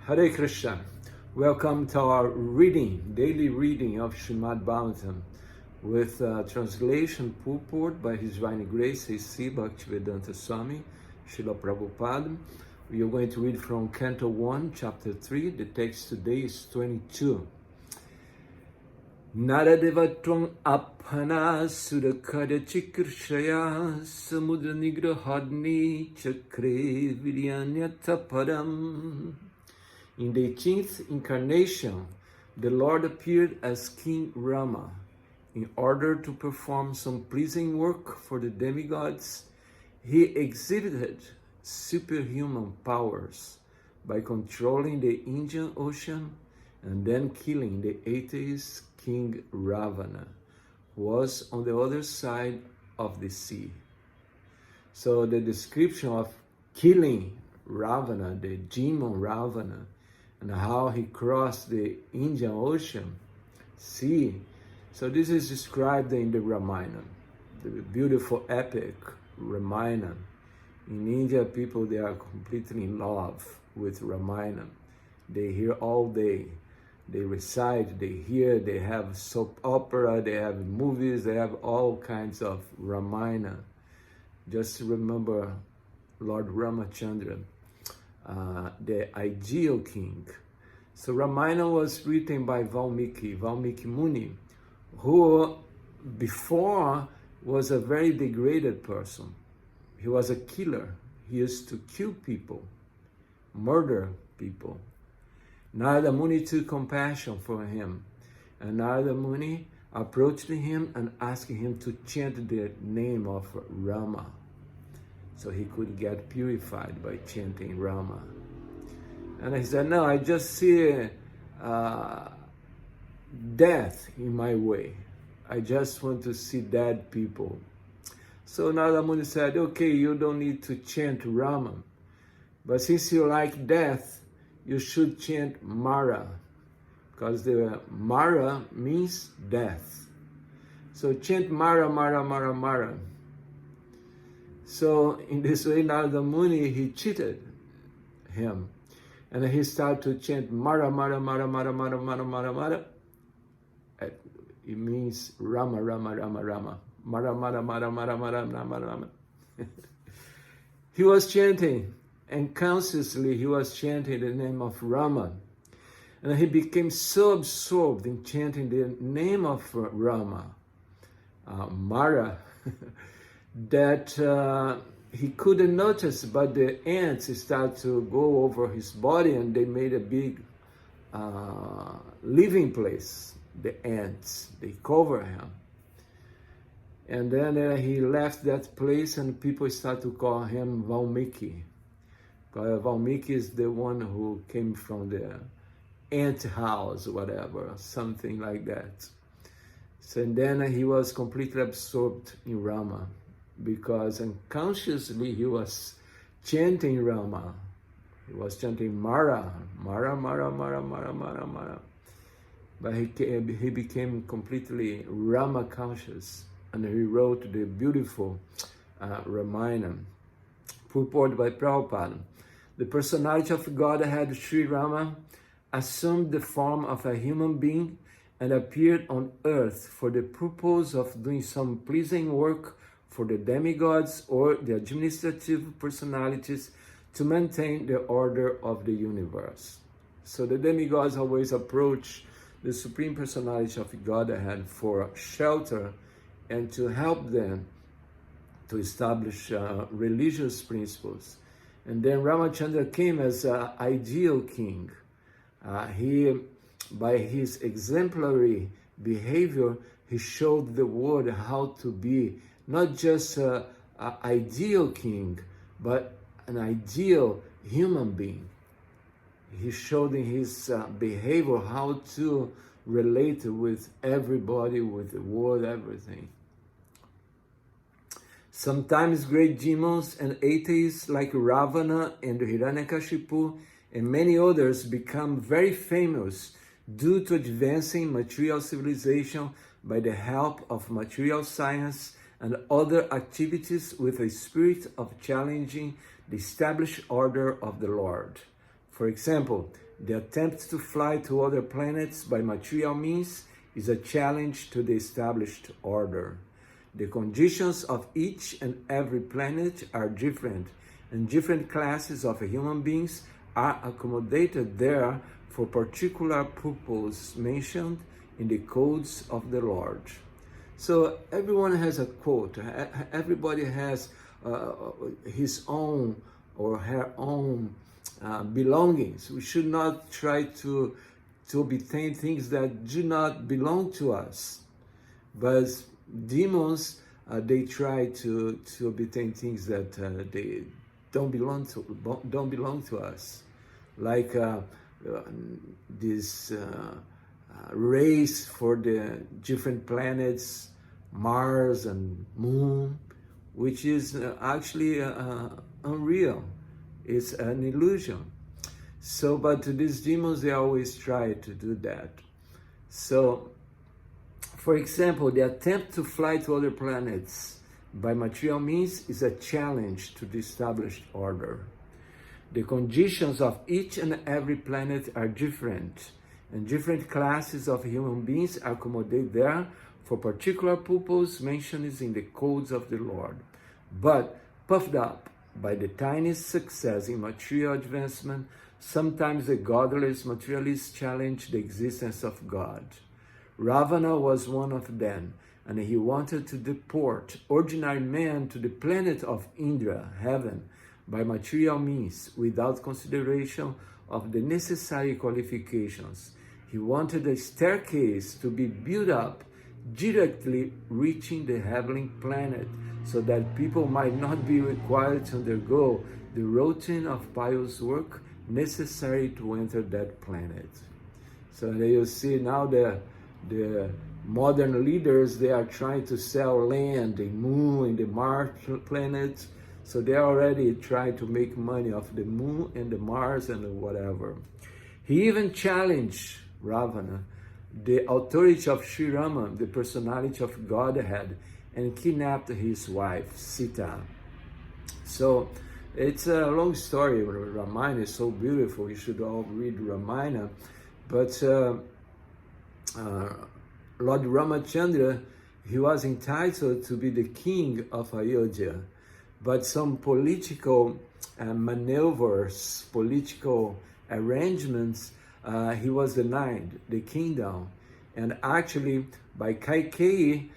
Hare Krishna. Welcome to our daily reading of Śrīmad Bhagavatam with translation purport by His Divine Grace A.C. Bhaktivedanta Swami, Srila Prabhupada. We are going to read from Canto 1, Chapter 3. The text today is 22. Nara-devatvam āpannaḥ sura-kārya-cikīrṣayā samudra-nigrahādīni cakre vīryāṇy param. In the 18th incarnation, the Lord appeared as King Rāma in order to perform some pleasing work for the demigods. He exhibited superhuman powers by controlling the Indian Ocean and then killing the atheist King Rāvaṇa, who was on the other side of the sea. So the description of killing Rāvaṇa, the demon Rāvaṇa, and how he crossed the Indian Ocean, sea. So this is described in the Rāmaṇa, the beautiful epic Rāmaṇa. In India, people, they are completely in love with Rāmaṇa. They hear all day. They recite, they hear, they have soap opera, they have movies, they have all kinds of Rāmaṇa. Just remember Lord Rāmacandra, the ideal king. So Rāmaṇa was written by Valmiki Muni, who before was a very degraded person. He was a killer. He used to kill people, murder people. Narada Muni took compassion for him, and Narada Muni approached him and asked him to chant the name of Rama, so he could get purified by chanting Rama. And he said, no, I just see death in my way. I just want to see dead people. So Narada Muni said, okay, you don't need to chant Rama, but since you like death, you should chant Mara, because the Mara means death. So chant Mara, Mara, Mara, Mara. So in this way, Narada Muni, he cheated him. And he started to chant Mara, Mara, Mara, Mara, Mara, Mara, Mara, Mara. It means Rama, Rama, Rama, Rama. Mara, Mara, Mara, Mara, Mara, Rama, Rama. He was chanting, and consciously he was chanting the name of Rama. And he became so absorbed in chanting the name of Rama, Mara, that he couldn't notice, but the ants started to go over his body, and they made a big living place. The ants, they cover him. And then he left that place, and people started to call him Valmiki. Valmiki is the one who came from the ant house, whatever, something like that. So then he was completely absorbed in Rama, because unconsciously he was chanting Rama. He was chanting Mara, Mara, Mara, Mara, Mara, Mara, Mara. But he became completely Rama conscious, and he wrote the beautiful Rāmaṇa, Purport by Prabhupada. The personality of Godhead, Śrī Rāma, assumed the form of a human being and appeared on earth for the purpose of doing some pleasing work for the demigods or the administrative personalities to maintain the order of the universe. So the demigods always approach the Supreme Personality of Godhead for shelter and to help them to establish religious principles. And then Rāmacandra came as an ideal king. He, by his exemplary behavior, he showed the world how to be not just an ideal king, but an ideal human being. He showed in his behavior how to relate with everybody, with the world, everything. Sometimes great demons and atheists like Rāvaṇa and Hiraṇyakaśipu and many others become very famous due to advancing material civilization by the help of material science and other activities with a spirit of challenging the established order of the Lord. For example, The attempt to fly to other planets by material means is a challenge to the established order. The conditions of each and every planet are different, and different classes of human beings are accommodated there for particular purposes mentioned in the codes of the Lord. So everyone has a quote. Everybody has his own or her own belongings. We should not try to obtain things that do not belong to us. But demons, they try to obtain things that they don't belong to us, like this race for the different planets, Mars and Moon, which is actually unreal. It's an illusion. So, but these demons, they always try to do that. So, for example, the attempt to fly to other planets by material means is a challenge to the established order. The conditions of each and every planet are different, and different classes of human beings accommodate there for particular purposes mentioned in the codes of the Lord. But puffed up by the tiniest success in material advancement, sometimes the godless materialists challenge the existence of God. Rāvaṇa was one of them, and he wanted to deport ordinary men to the planet of Indra, heaven, by material means, without consideration of the necessary qualifications. He wanted a staircase to be built up directly reaching the heavenly planet, so that people might not be required to undergo the routine of pious work necessary to enter that planet. So you see now the modern leaders, they are trying to sell land, the Moon and the Mars planet. So they already try to make money off the Moon and the Mars and whatever. He even challenged Rāvaṇa, the authority of Śrī Rāma, the personality of Godhead, and kidnapped his wife, Sita. So it's a long story. Ramayana is so beautiful. You should all read Ramayana. But Lord Rāmacandra, he was entitled to be the king of Ayodhya. But some political maneuvers, political arrangements, he was denied the kingdom. And actually, by Kaikeyi,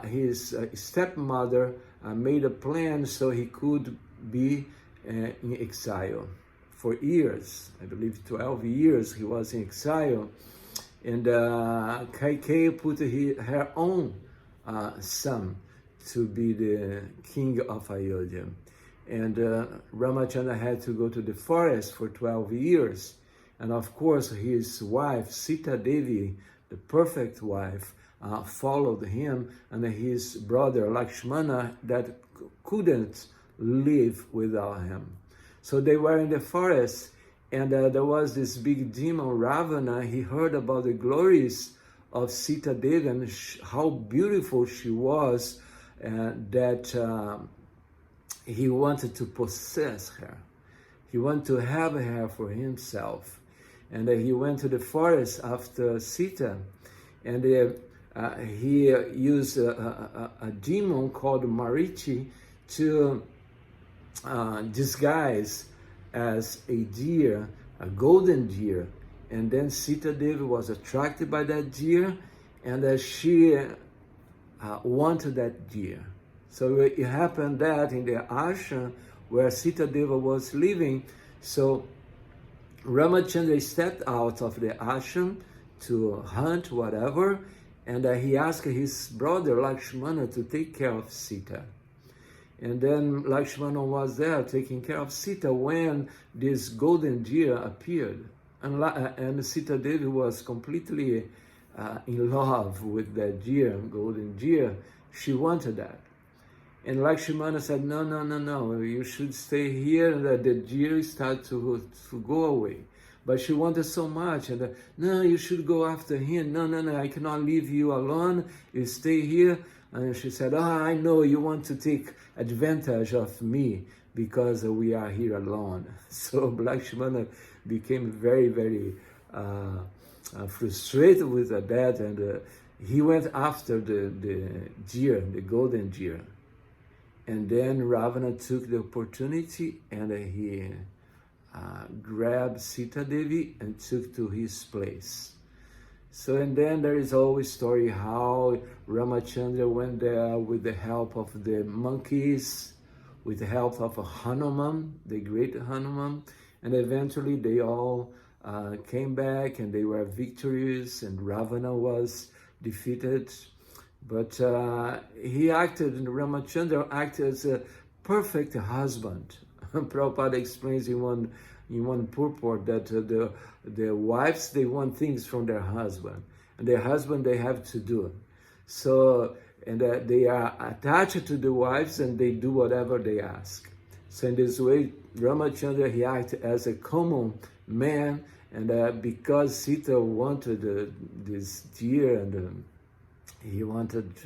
his stepmother made a plan so he could be in exile. For years, I believe 12 years, he was in exile. And Kaikeyi put her own son to be the king of Ayodhya. And Ramachandra had to go to the forest for 12 years. And of course, his wife, Sita Devi, the perfect wife, followed him, and his brother Lakshmana that couldn't live without him. So they were in the forest, and there was this big demon, Rāvaṇa. He heard about the glories of Sita Devi and how beautiful she was, that he wanted to possess her. He wanted to have her for himself. And he went to the forest after Sita, and he used a demon called Marichi to disguise as a deer, a golden deer. And then Sita Devi was attracted by that deer, and she wanted that deer. So it happened that in the ashram where Sita Devi was living, so Ramachandra stepped out of the ashram to hunt whatever, and he asked his brother Lakshmana to take care of Sita. And then Lakshmana was there taking care of Sita when this golden deer appeared. And Sita Devi was completely in love with that deer, golden deer. She wanted that. And Lakshmana said, no, you should stay here, and the deer started to go away. But she wanted so much, and no, you should go after him. No, I cannot leave you alone. You stay here. And she said, I know you want to take advantage of me because we are here alone. So Lakshmana became very, very frustrated with that, and he went after the deer, the golden deer. And then Ravana took the opportunity and he grabbed Sita Devi and took to his place. So, and then there is always story how Ramacandra went there with the help of the monkeys, with the help of Hanuman, the great Hanuman, and eventually they all came back and they were victorious and Ravana was defeated. But he acted, and Ramacandra acted as a perfect husband. Prabhupada explains in one purport that the wives, they want things from their husband, and their husband, they have to do. So, and they are attached to the wives and they do whatever they ask. So in this way, Ramacandra, he acted as a common man, and because Sita wanted this deer, and he wanted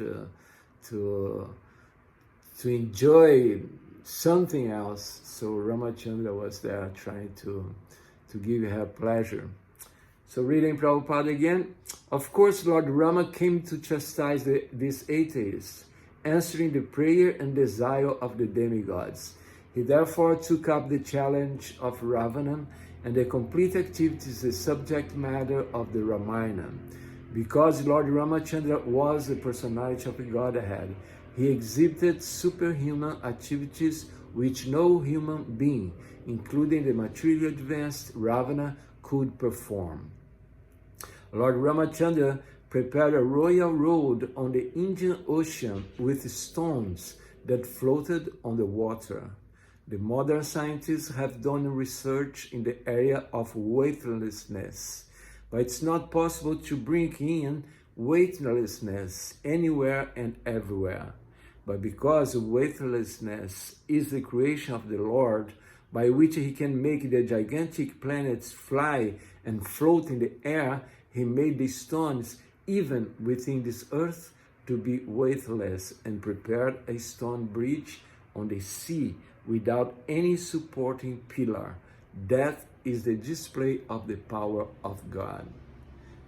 to enjoy something else, so Ramacandra was there trying to give her pleasure. So reading Prabhupada again. Of course, Lord Rama came to chastise these atheists, answering the prayer and desire of the demigods. He therefore took up the challenge of Ravana, and the complete activity is the subject matter of the Ramayana. Because Lord Ramacandra was the personality of Godhead, he exhibited superhuman activities which no human being, including the materially advanced Ravana, could perform. Lord Ramacandra prepared a royal road on the Indian Ocean with stones that floated on the water. The modern scientists have done research in the area of weightlessness, but it's not possible to bring in weightlessness anywhere and everywhere. But because weightlessness is the creation of the Lord, by which he can make the gigantic planets fly and float in the air, he made the stones, even within this earth, to be weightless, and prepared a stone bridge on the sea without any supporting pillar. That is the display of the power of God.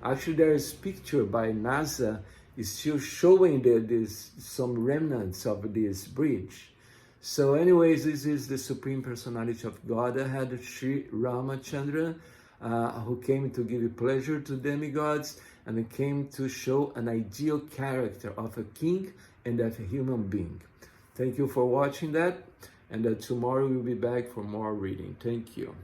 Actually, there is picture by NASA is still showing some remnants of this bridge. So anyways, this is the Supreme Personality of Godhead, Śrī Rāmacandra, who came to give pleasure to demigods, and he came to show an ideal character of a king and of a human being. Thank you for watching that, and tomorrow we'll be back for more reading. Thank you.